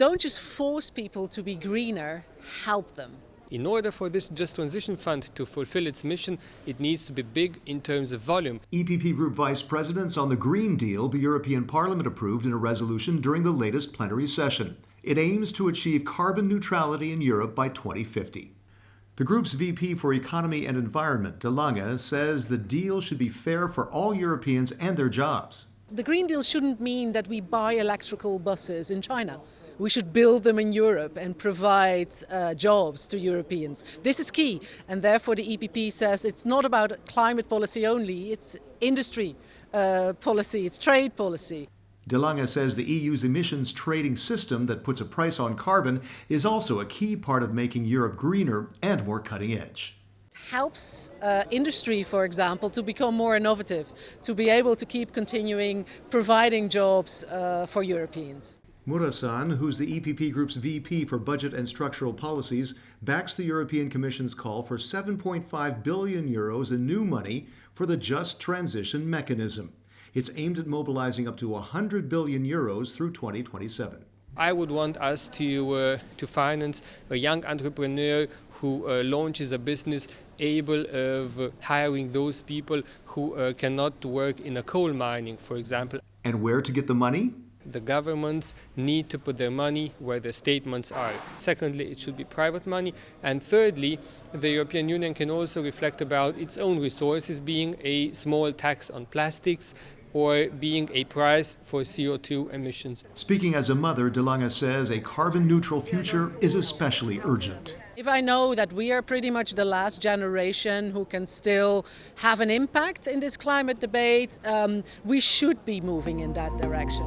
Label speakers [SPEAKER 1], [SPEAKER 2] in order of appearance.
[SPEAKER 1] don't just force people to be greener, help them.
[SPEAKER 2] In order for this Just Transition Fund to fulfill its mission, it needs to be big in terms of volume.
[SPEAKER 3] EPP Group Vice Presidents on the Green Deal the European Parliament approved in a resolution during the latest plenary session. It aims to achieve carbon neutrality in Europe by 2050. The group's VP for Economy and Environment, De Lange, says the deal should be fair for all Europeans and their jobs.
[SPEAKER 1] The Green Deal shouldn't mean that we buy electrical buses in China. We should build them in Europe and provide jobs to Europeans. This is key, and therefore the EPP says it's not about climate policy only, it's industry policy, it's trade policy.
[SPEAKER 3] De Lange says the EU's emissions trading system that puts a price on carbon is also a key part of making Europe greener and more cutting edge.
[SPEAKER 1] Helps industry, for example, to become more innovative, to be able to keep continuing providing jobs for Europeans.
[SPEAKER 3] Mureşan, who's the EPP Group's VP for Budget and Structural Policies, backs the European Commission's call for 7.5 billion euros in new money for the Just Transition Mechanism. It's aimed at mobilizing up to 100 billion euros through 2027.
[SPEAKER 2] I would want us to finance a young entrepreneur who launches a business able of hiring those people who cannot work in a coal mining, for example.
[SPEAKER 3] And where to get the money?
[SPEAKER 2] The governments need to put their money where their statements are. Secondly, it should be private money. And thirdly, the European Union can also reflect about its own resources, being a small tax on plastics or being a price for CO2 emissions.
[SPEAKER 3] Speaking as a mother, De Lange says a carbon-neutral future is especially urgent.
[SPEAKER 1] If I know that we are pretty much the last generation who can still have an impact in this climate debate, we should be moving in that direction.